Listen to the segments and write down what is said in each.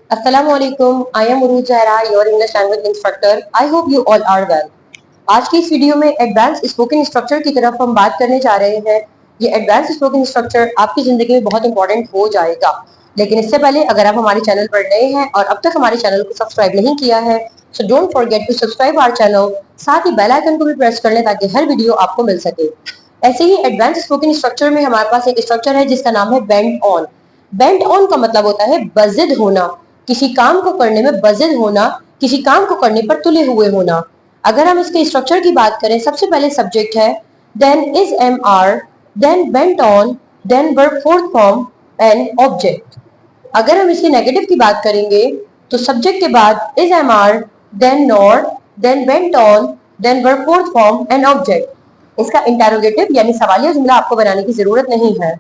Assalamu alaikum. I am Uruj Zahra, your English language instructor. I hope you all are well. आज की इस video में advance spoken structure की तरफ हम बात करने जा रहे हैं। ये एडवांस स्पोकन स्ट्रक्चर आपकी जिंदगी में बहुत इंपॉर्टेंट हो जाएगा, लेकिन इससे पहले अगर आप हमारे चैनल पर नए हैं और अब तक हमारे चैनल को सब्सक्राइब नहीं किया है, so don't forget to subscribe our channel. साथ ही बेल आइकन को भी प्रेस कर लें ताकि हर वीडियो आपको मिल सके। ऐसे ही एडवांस स्पोकन स्ट्रक्चर में हमारे पास एक स्ट्रक्चर है जिसका नाम है बेंड ऑन। बेंड ऑन का मतलब होता है बजिद होना, किसी काम को करने में बजिद होना, किसी काम को करने पर तुले हुए होना। अगर हम इसके स्ट्रक्चर की बात करें, सबसे पहले सब्जेक्ट है, then is am are, then bent on, then verb fourth form and object. अगर हम इसके नेगेटिव की बात करेंगे तो सब्जेक्ट के बाद is am are, then not, then bent on, then verb fourth form and object. इसका इंटरोगेटिव यानी सवालिया जुमला आपको बनाने की जरूरत नहीं है।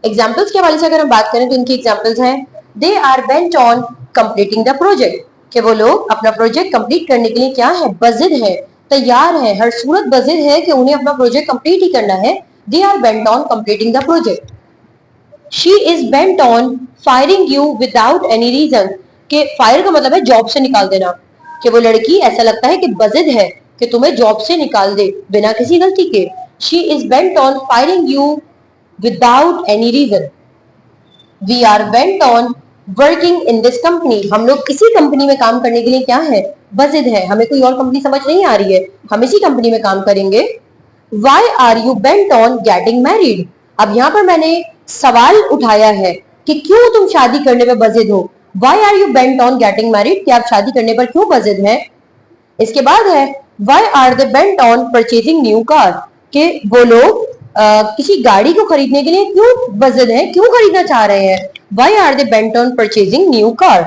एग्जाम्पल्स के हवाले से अगर हम बात करें तो इनकी एग्जाम्पल्स हैं, they are bent on completing the project, कि वो लोग अपना प्रोजेक्ट कंप्लीट करने के लिए क्या है, बजिद है, तैयार है, हर सूरत बजिद है कि उन्हें अपना प्रोजेक्ट कंप्लीट ही करना है। They are bent on completing the project. She is bent on firing you without any reason, कि फायर का मतलब है जॉब से निकाल देना, कि वो लड़की ऐसा लगता है कि बजिद है कि तुम्हें जॉब से निकाल दे बिना किसी गलती के। She is bent on firing you without any reason. We are bent on working in this company, हम लोग इसी कंपनी में काम करने के लिए क्या है, बजिद है, हमें कोई और कंपनी समझ नहीं आ रही है, हम इसी कंपनी में काम करेंगे। Why are you bent on getting married, अब यहाँ पर मैंने सवाल उठाया है कि क्यों तुम शादी करने में बजिद हो। Why are you bent on getting married, कि आप शादी करने पर क्यों बजिद हैं। इसके बाद है why are they bent on purchasing new car, कि वो लोग किसी गाड़ी को खरीदने के लिए क्यों बजिद हैं, क्यों खरीदना चाह रहे हैं। Why are they bent on purchasing new car.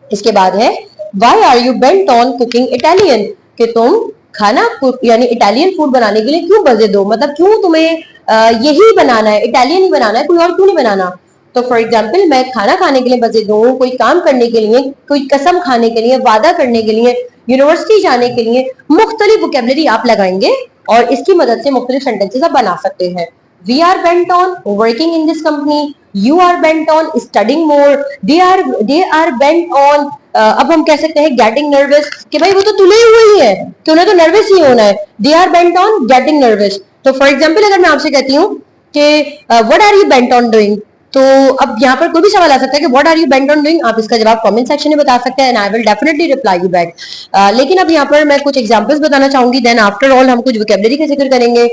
इसके बाद है why are you bent on cooking Italian, कि तुम खाना यानी इटालियन फूड बनाने के लिए क्यों बजिद हो, मतलब क्यों तुम्हें यही बनाना है, इटालियन ही बनाना है, कोई और क्यों नहीं बनाना। तो फॉर एग्जाम्पल मैं खाना खाने के लिए बजिद हूँ, कोई काम करने के लिए, कोई कसम खाने के लिए, वादा करने के लिए, यूनिवर्सिटी जाने के लिए, मुख्तलिफ वोकेबलरी आप लगाएंगे और इसकी मदद से मुख्तलिफ सेंटेंसेस आप बना सकते हैं। We are bent on working in this company, you are bent on studying more, they are bent on, अब हम कह सकते हैं गेटिंग नर्वस, कि भाई वो तो तुले हुए ही है कि उन्हें तो नर्वस ही होना है। They are bent on getting nervous. तो फॉर एग्जाम्पल अगर मैं आपसे कहती हूँ कि what are you bent on doing, तो अब यहाँ पर कोई भी सवाल आ सकता है कि what are you bent on doing, आप इसका जवाब कमेंट सेक्शन में बता सकते हैं and I will definitely reply you back. लेकिन अब यहाँ पर मैं कुछ एग्जांपल्स बताना चाहूंगी, देन आफ्टर ऑल हम कुछ वोकैबुलरी का जिक्र करेंगे।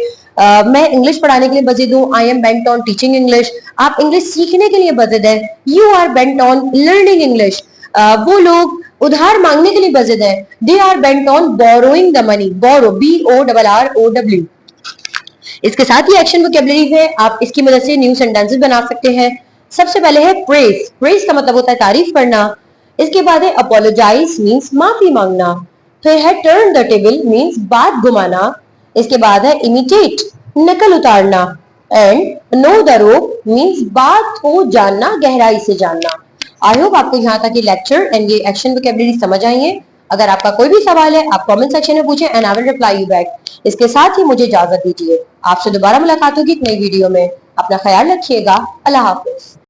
मैं इंग्लिश पढ़ाने के लिए बजिद हूँ, I am bent on teaching English, आप इंग्लिश सीखने के लिए बजिद है। You are bent on learning English, वो लोग उधार मांगने के लिए बजिद है। They are bent on borrowing the money, borrow BORROW। इसके साथ ही एक्शन वोकैबुलरीज है, आप इसकी मदद से न्यू सेंटेंसेस बना सकते हैं। सबसे पहले है प्रेज, प्रेज का मतलब होता है तारीफ करना। इसके बाद है अपोलोजाइज मींस माफी मांगना। फिर है टर्न द टेबल मींस बात घुमाना। इसके बाद है इमिटेट नकल उतारना and know the rope means बात को जानना, गहराई से जानना। आई होप आपको यहाँ तक ये लेक्चर एंड ये एक्शन वोकैबुलरी समझ आई है। अगर आपका कोई भी सवाल है आप कमेंट सेक्शन में पूछें and I will reply you back. इसके साथ ही मुझे इजाजत दीजिए, आपसे दोबारा मुलाकात होगी एक नई वीडियो में। अपना ख्याल रखिएगा। अल्लाह हाफिज।